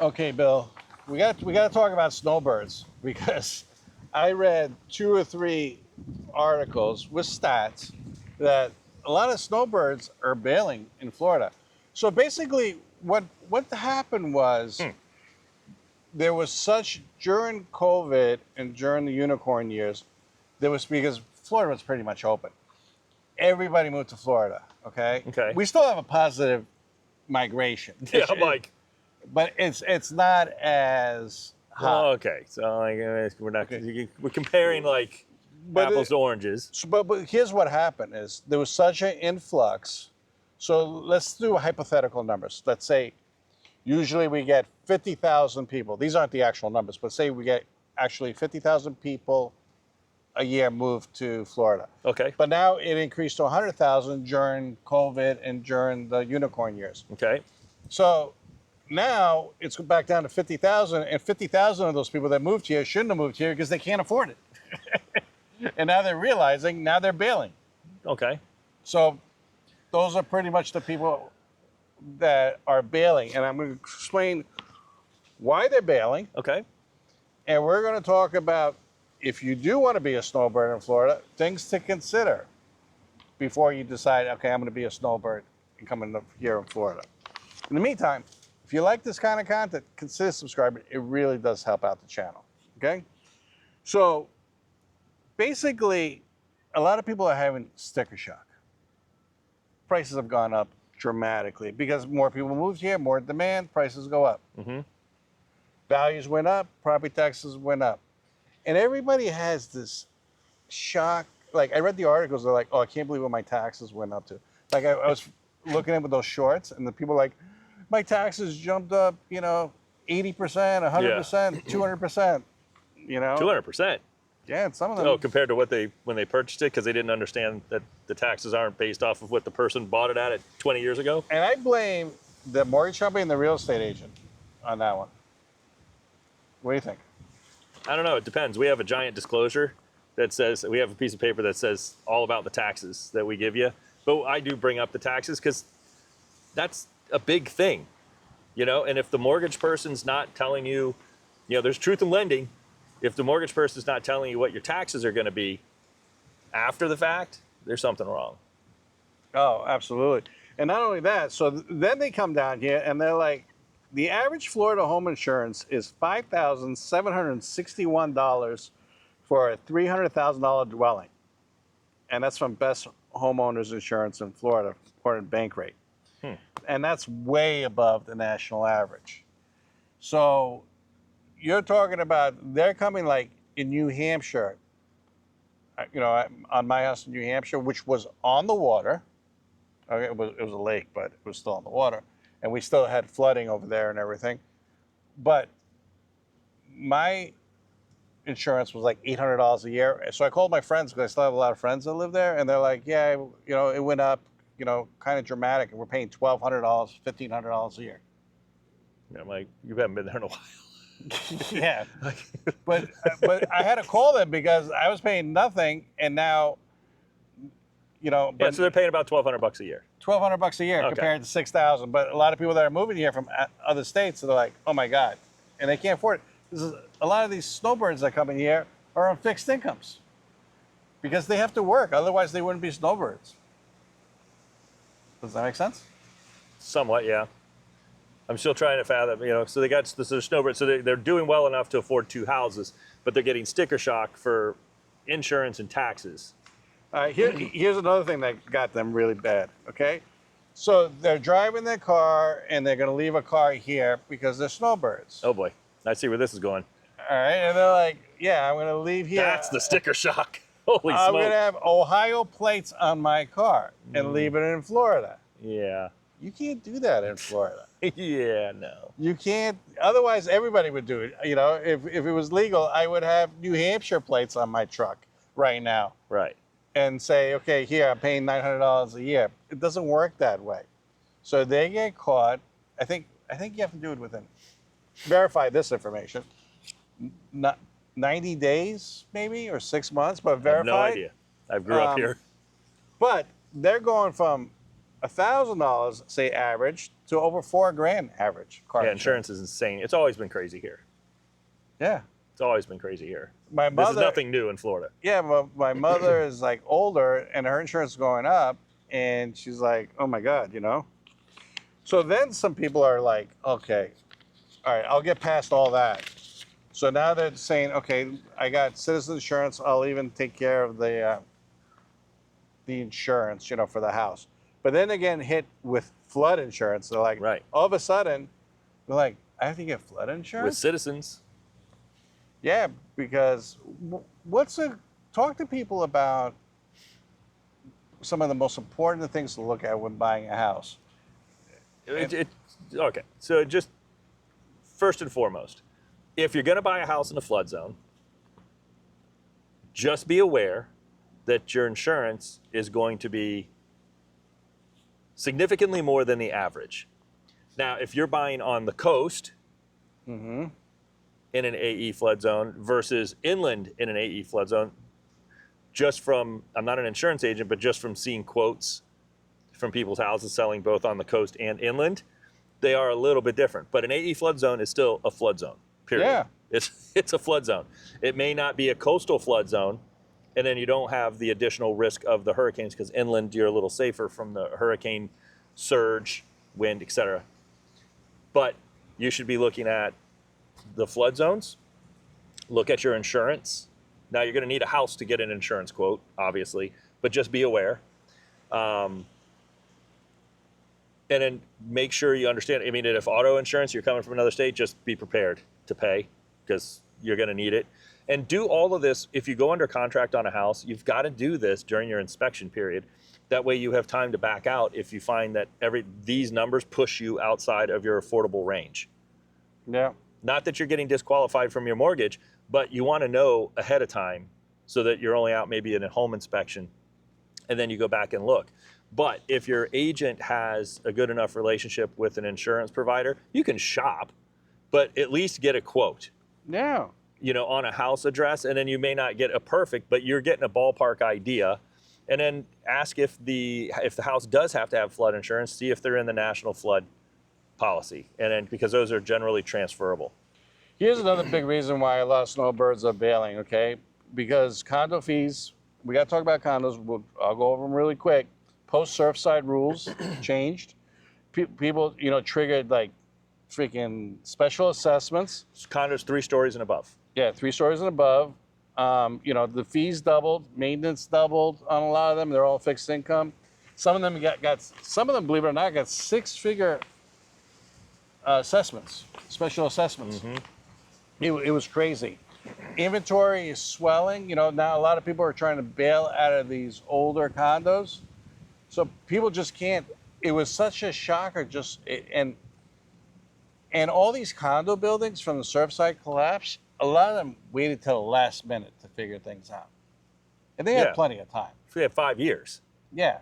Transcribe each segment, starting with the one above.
Okay, Bill, we got to talk about snowbirds because I read 2 or 3 articles with stats that a lot of snowbirds are bailing in Florida. So basically, what happened was there was such during COVID and during the unicorn years, there was because Florida was pretty much open. Everybody moved to Florida. Okay. Okay. We still have a positive migration. Yeah, Mike. But it's not as hot. Oh, okay, so like, we're comparing like apples to oranges. So, but here's what happened is there was such an influx. So let's do hypothetical numbers. Let's say usually we get 50,000 people. These aren't the actual numbers, but say we get actually 50,000 people a year moved to Florida. Okay. But now it increased to 100,000 during COVID and during the unicorn years. Okay. So now it's back down to 50,000, and 50,000 of those people that moved here shouldn't have moved here because they can't afford it. And now they're realizing, now they're bailing. Okay. So those are pretty much the people that are bailing. And I'm going to explain why they're bailing. Okay. And we're going to talk about, if you do want to be a snowbird in Florida, things to consider before you decide, okay, I'm going to be a snowbird and come in here in Florida. In the meantime, if you like this kind of content, consider subscribing. It really does help out the channel, okay? So basically, a lot of people are having sticker shock. Prices have gone up dramatically because more people moved here, more demand, prices go up. Mm-hmm. Values went up, property taxes went up. And everybody has this shock. Like, I read the articles, they're like, oh, I can't believe what my taxes went up to. Like, I was looking at with those shorts, and the people like, my taxes jumped up, 80%, 100%, 200%, 200%. Yeah, and some of them. Oh, compared to when they purchased it, because they didn't understand that the taxes aren't based off of what the person bought it at 20 years ago. And I blame the mortgage company and the real estate agent on that one. What do you think? I don't know. It depends. We have a giant disclosure that says, we have a piece of paper that says all about the taxes that we give you. But I do bring up the taxes because that's a big thing, and if the mortgage person's not telling you, there's truth in lending. If the mortgage person's not telling you what your taxes are going to be after the fact, there's something wrong. Oh, absolutely. And not only that, so then they come down here and they're like, the average Florida home insurance is $5,761 for a $300,000 dwelling. And that's from Best Homeowners Insurance in Florida, according to bank rate. And that's way above the national average. So you're talking about, they're coming like in New Hampshire, on my house in New Hampshire, which was on the water. Okay, it was a lake, but it was still on the water. And we still had flooding over there and everything. But my insurance was like $800 a year. So I called my friends, because I still have a lot of friends that live there. And they're like, yeah, it went up, kind of dramatic. And we're paying $1,200, $1,500 a year. I'm like, you haven't been there in a while. Yeah. But I had to call them because I was paying nothing. And now, Yeah, so they're paying about $1,200 a year. $1,200 a year compared to $6,000. But a lot of people that are moving here from other states, they're like, oh my God, and they can't afford it. A lot of these snowbirds that come in here are on fixed incomes because they have to work. Otherwise, they wouldn't be snowbirds. Does that make sense? Somewhat, yeah. I'm still trying to fathom, so they got the snowbirds, so they're doing well enough to afford 2 houses, but they're getting sticker shock for insurance and taxes. Here's another thing that got them really bad, okay? So they're driving their car, and they're going to leave a car here because they're snowbirds. Oh, boy. I see where this is going. All right, and they're like, yeah, I'm going to leave here. That's the sticker shock. Holy I'm smoke. going to have Ohio plates on my car and leave it in Florida. Yeah. You can't do that in Florida. Yeah, no. You can't. Otherwise, everybody would do it. If it was legal, I would have New Hampshire plates on my truck right now. Right. And say, okay, here, I'm paying $900 a year. It doesn't work that way. So they get caught. I think you have to do it within, verify this information, 90 days maybe, or 6 months, but verify. I have no idea. I grew up here. But they're going from $1,000, say average, to over $4,000 average car Yeah, insurance is insane. It's always been crazy here. Yeah. It's always been crazy here. My This mother, is nothing new in Florida. yeah, my mother is like older and her insurance is going up, and she's like, oh my God, you know? So then some people are like, okay, all right, I'll get past all that. So now they're saying, okay, I got citizen insurance. I'll even take care of the insurance, you know, for the house. But then again, hit with flood insurance. They're like, Right. all of a sudden, they're like, I have to get flood With insurance? citizens, Yeah, because talk to people about some of the most important things to look at when buying a house. okay. So just first and foremost, if you're going to buy a house in a flood zone, just be aware that your insurance is going to be significantly more than the average. Now, if you're buying on the coast Mm-hmm. in an AE flood zone versus inland in an AE flood zone, just from, I'm not an insurance agent, but just from seeing quotes from people's houses selling both on the coast and inland, they are a little bit different. But an AE flood zone is still a flood zone, period. Yeah. It's a flood zone. It may not be a coastal flood zone, and then you don't have the additional risk of the hurricanes because inland you're a little safer from the hurricane surge, wind, etc. But you should be looking at the flood zones, look at your insurance. Now you're going to need a house to get an insurance quote, obviously, but just be aware. And then make sure you understand. I mean, if auto insurance, you're coming from another state, just be prepared to pay because you're going to need it. And do all of this. If you go under contract on a house, you've got to do this during your inspection period. That way you have time to back out if you find that these numbers push you outside of your affordable range. Yeah. Not that you're getting disqualified from your mortgage, but you want to know ahead of time so that you're only out maybe in a home inspection and then you go back and look. But if your agent has a good enough relationship with an insurance provider, you can shop, but at least get a quote. Yeah. You know, on a house address, and then you may not get a perfect, but you're getting a ballpark idea. And then ask if the house does have to have flood insurance, see if they're in the national flood policy, and then because those are generally transferable. Here's another big reason why a lot of snowbirds are bailing, okay? Because condo fees, we got to talk about condos. I'll go over them really quick. Post-Surfside rules changed. People, you know, triggered like freaking special assessments. Condos 3 stories and above. Yeah, 3 stories and above. You know, the fees doubled, maintenance doubled on a lot of them. They're all fixed income. Some of them some of them, believe it or not, got 6-figure assessments, special assessments. Mm-hmm. It was crazy. Inventory is swelling. You know, now a lot of people are trying to bail out of these older condos. So people just can't. It was such a shocker. And all these condo buildings from the Surfside collapse, a lot of them waited till the last minute to figure things out. And they had plenty of time. We had 5 years. Yeah.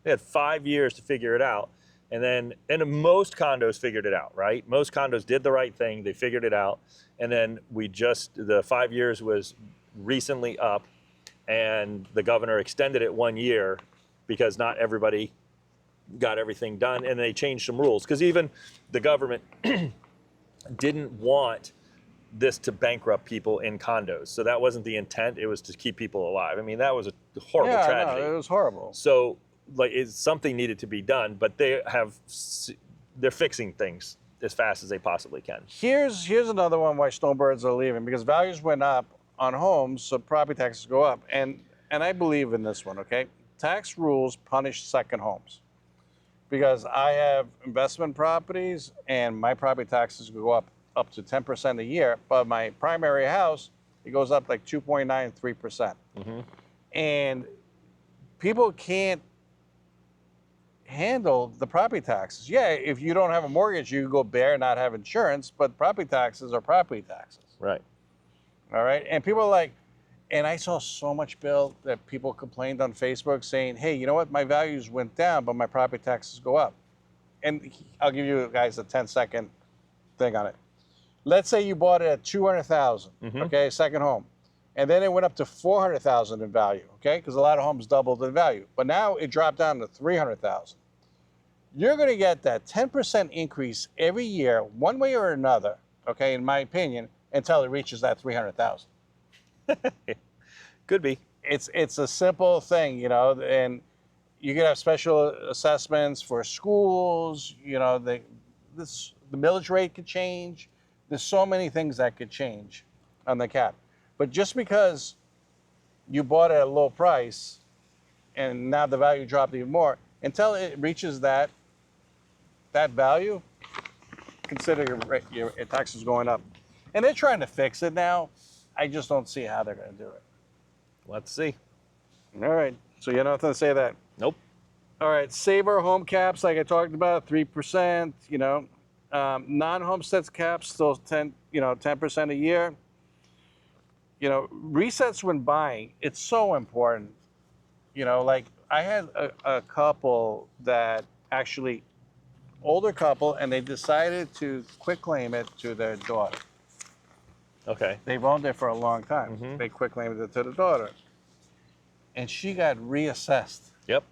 They had 5 years to figure it out. And most condos figured it out, right? Most condos did the right thing. They figured it out. And then the 5 years was recently up, and the governor extended it 1 year because not everybody got everything done. And they changed some rules because even the government didn't want this to bankrupt people in condos. So that wasn't the intent. It was to keep people alive. I mean, that was a horrible tragedy. No, it was horrible. So something needed to be done, but they're fixing things as fast as they possibly can. Here's another one why snowbirds are leaving, because values went up on homes, so property taxes go up. And I believe in this one, okay? Tax rules punish second homes. Because I have investment properties and my property taxes go up to 10% a year, but my primary house, it goes up like 2.9, 3%. Mm-hmm. And people can't handle the property taxes. Yeah, if you don't have a mortgage, you can go bare and not have insurance, but property taxes are property taxes. Right. All right. And people are like, and I saw so much, Bill, that people complained on Facebook saying, hey, you know what? My values went down, but my property taxes go up. And I'll give you guys a 10-second thing on it. Let's say you bought it at $200,000, Mm-hmm. okay, second home. And then it went up to $400,000 in value, okay? Because a lot of homes doubled in value. But now it dropped down to $300,000. you're going to get that 10% increase every year, one way or another, okay, in my opinion, until it reaches that 300,000. Could be. It's a simple thing, you know, and you could have special assessments for schools, you know, the millage rate could change. There's so many things that could change on the cap. But just because you bought it at a low price and now the value dropped even more, until it reaches that value, consider your taxes going up. And they're trying to fix it now. I just don't see how they're going to do it. Let's see. All right. So you have nothing to say to that. Nope. All right. Save our home caps, like I talked about, 3%. You know, non-homestead caps still 10% a year. You know, resets when buying. It's so important. You know, like I had a couple that actually, older couple, and they decided to quitclaim it to their daughter. Okay. They've owned it for a long time. Mm-hmm. They quitclaimed it to the daughter. And she got reassessed. Yep.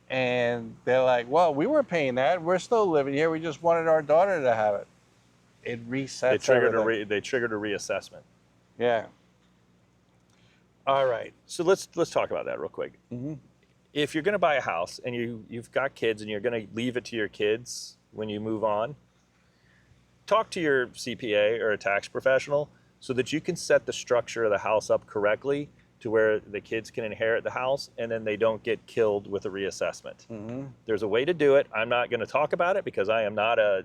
And they're like, well, we weren't paying that. We're still living here. We just wanted our daughter to have it. It resets everything. They triggered a reassessment. Yeah. All right. So let's talk about that real quick. Mm-hmm. If you're going to buy a house and you've got kids and you're going to leave it to your kids when you move on, talk to your CPA or a tax professional so that you can set the structure of the house up correctly to where the kids can inherit the house and then they don't get killed with a reassessment. Mm-hmm. There's a way to do it. I'm not going to talk about it because I am not a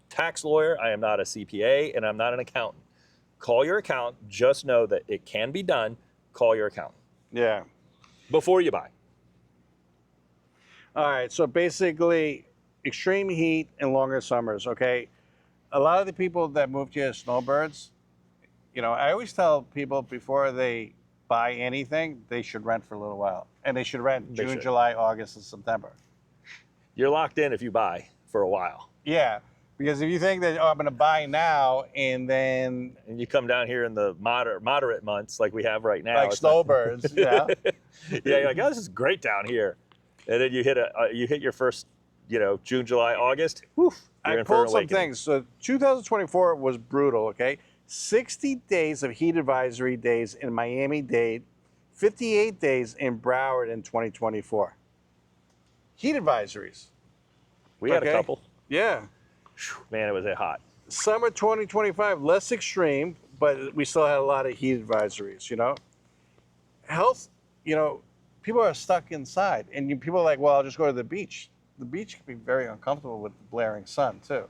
tax lawyer, I am not a CPA, and I'm not an accountant. Call your accountant. Just know that it can be done. Call your accountant. Yeah. Before you buy. All right. So basically, extreme heat and longer summers, okay? A lot of the people that moved here as snowbirds, you know, I always tell people before they buy anything, they should rent for a little while. And they should rent June, July, August, and September. You're locked in if you buy for a while. Yeah. Because if you think that, I'm going to buy now and then... And you come down here in the moderate months like we have right now. Like snowbirds, yeah. Yeah, you're like, oh, this is great down here. And then you hit your first, June, July, August. Whew, I pulled some things. So 2024 was brutal, okay? 60 days of heat advisory days in Miami-Dade, 58 days in Broward in 2024. Heat advisories. We had a couple. Yeah. Man, it was hot. Summer 2025, less extreme, but we still had a lot of heat advisories, Health, people are stuck inside. And people are like, well, I'll just go to the beach. The beach can be very uncomfortable with the blaring sun, too.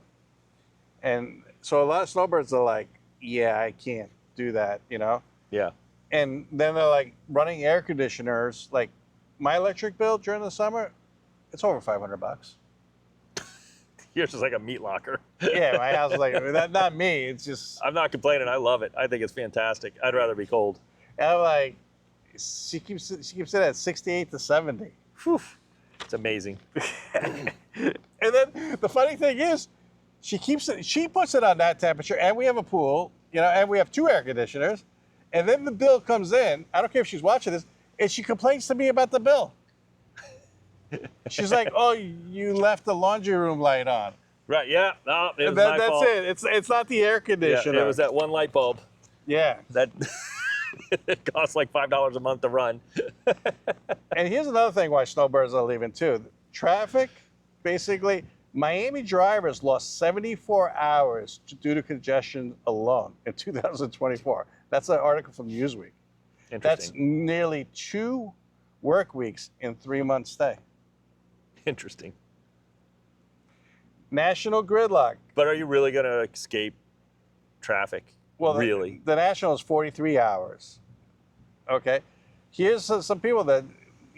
And so a lot of snowbirds are like, yeah, I can't do that, Yeah. And then they're like running air conditioners. Like my electric bill during the summer, it's over $500. Yours is like a meat locker. Yeah, my house is like, not me. It's just. I'm not complaining. I love it. I think it's fantastic. I'd rather be cold. And I'm like, she keeps it at 68 to 70. Whew. It's amazing. And then the funny thing is, she puts it on that temperature, and we have a pool, and we have 2 air conditioners. And then the bill comes in. I don't care if she's watching this, and she complains to me about the bill. She's like, "Oh, you left the laundry room light on." Right? Yeah. No, it was my fault. That's it. It's not the air conditioner. Yeah, it was that one light bulb. Yeah. That it costs like $5 a month to run. And here's another thing why snowbirds are leaving too. Traffic, basically, Miami drivers lost 74 hours due to congestion alone in 2024. That's an article from Newsweek. That's nearly 2 work weeks in 3 months stay. Interesting. National gridlock. But are you really going to escape traffic? Well, really? The national is 43 hours. Okay. Here's some people that,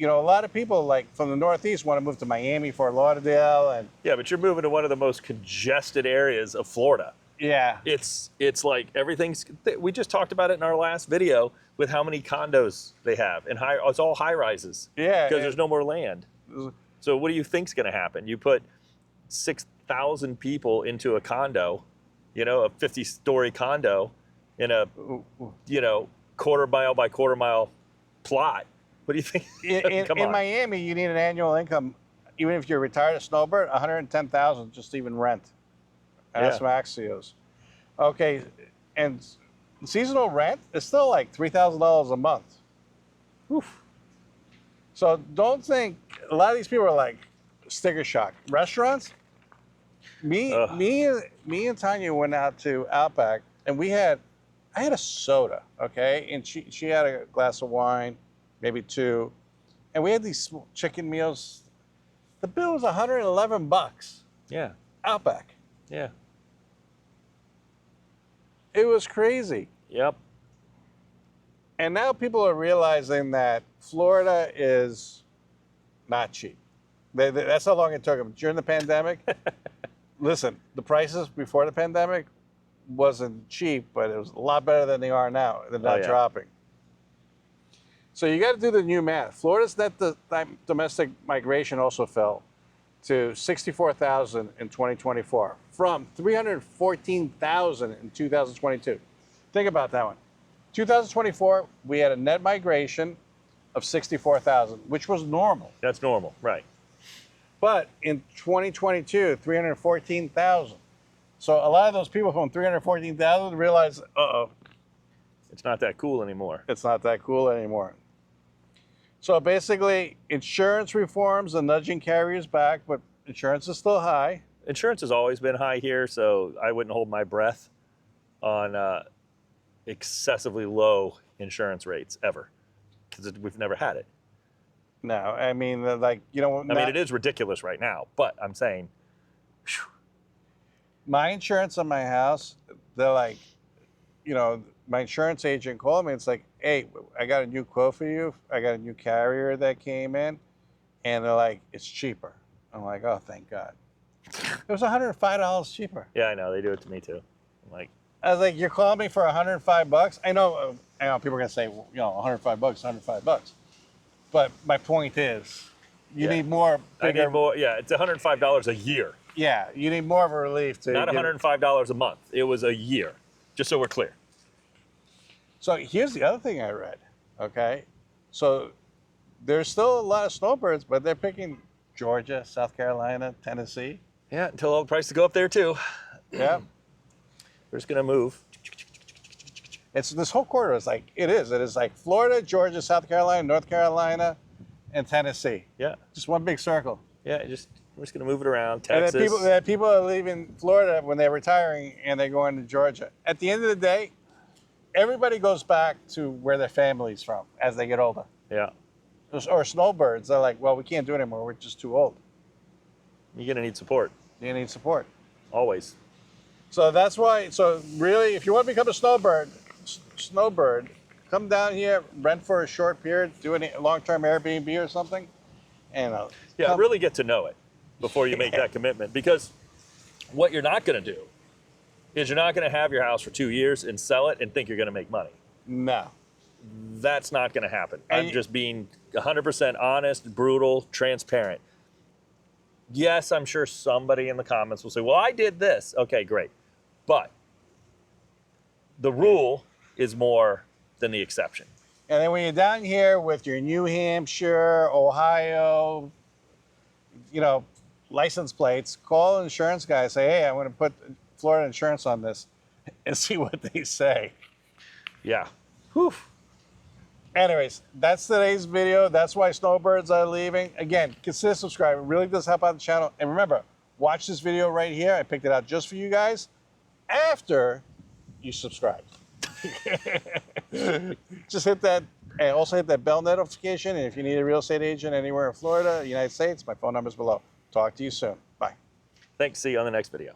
a lot of people like from the Northeast want to move to Miami, Fort Lauderdale, and yeah, but you're moving to one of the most congested areas of Florida. Yeah. It's like everything's. We just talked about it in our last video with how many condos they have, and it's all high rises. Yeah. Because there's no more land. So what do you think's going to happen? You put 6,000 people into a condo, a 50-story condo in a, quarter mile by quarter mile plot. What do you think? Come In on. Miami, you need an annual income, even if you're retired a snowbird, 110,000 just to even rent. And that's Yeah. Maxios. Okay, and seasonal rent is still like $3,000 a month. Oof. So don't think a lot of these people are like sticker shock. Restaurants. Ugh. Me and Tanya went out to Outback, and I had a soda, okay, and she had a glass of wine, maybe two, and we had these chicken meals. The bill was $111. Yeah. Outback. Yeah. It was crazy. Yep. And now people are realizing that Florida is not cheap. That's how long it took them. During the pandemic, listen, the prices before the pandemic wasn't cheap, but it was a lot better than they are now. They're not yeah. dropping. So you got to do the new math. Florida's net domestic migration also fell to 64,000 in 2024 from 314,000 in 2022. Think about that one. 2024, we had a net migration of 64,000, which was normal. That's normal, right? But in 2022, 314,000. So a lot of those people from 314,000 realize, uh-oh, It's not that cool anymore. it's not that cool anymore. So basically, insurance reforms are nudging carriers back, but insurance is still high. Insurance has always been high here, so I wouldn't hold my breath on excessively low insurance rates ever, because we've never had it. No, I mean, like, you know, I mean, it is ridiculous right now, but I'm saying, whew, my insurance on my house, they're like, you know, my insurance agent called me. It's like, hey, I got a new quote for you. I got a new carrier that came in, and they're like, it's cheaper. I'm like, oh, thank God. It was $105 cheaper. yeah, I know they do it to me too. I'm like, I was like, you're calling me for $105? I know people are gonna say, well, you know, $105, $105. But my point is, you Yeah. need more. I Bigger, need more. Yeah, it's $105 a year, Yeah, you need more of a relief to. not $105 a month. It was a year, just so we're clear. So here's the other thing I read. Okay, so there's still a lot of snowbirds, but they're picking Georgia, South Carolina, Tennessee. Yeah, until all the prices go up there too. Yeah, We're just gonna move. it's this whole corridor is like it is. It is like Florida, Georgia, South Carolina, North Carolina, and Tennessee. Yeah, Just one big circle. yeah. We're just gonna move it around. And Texas. then people are leaving Florida when they're retiring and they're going to Georgia. At the end of the day, everybody goes back to where their family's from as they get older. Yeah, Or snowbirds, they're like, well, we can't do it anymore. We're just too old. you're gonna need support You need support. always. So that's why. So really, if you want to become a snowbird, come down here, rent for a short period, do a long-term Airbnb or something, and Yeah, really get to know it before you make that commitment. Because what you're not going to do is you're not going to have your house for 2 years and sell it and think you're going to make money. No. That's not going to happen. And I'm just being 100% honest, brutal, transparent. Yes, I'm sure somebody in the comments will say, well, I did this. Okay, great. But the rule is more than the exception. And then when you're down here with your New Hampshire, Ohio, you know, license plates, call an insurance guy, say, hey, I'm going to put Florida insurance on this, and see what they say. Yeah. Whew. Anyways, that's today's video. That's why snowbirds are leaving. Again, consider subscribing. It really does help out the channel. And remember, watch this video right here. I picked it out just for you guys after you subscribe. Just hit that, and also hit that bell notification. And if you need a real estate agent anywhere in Florida, United States, my phone number's below. Talk to you soon. Bye. Thanks. See you on the next video.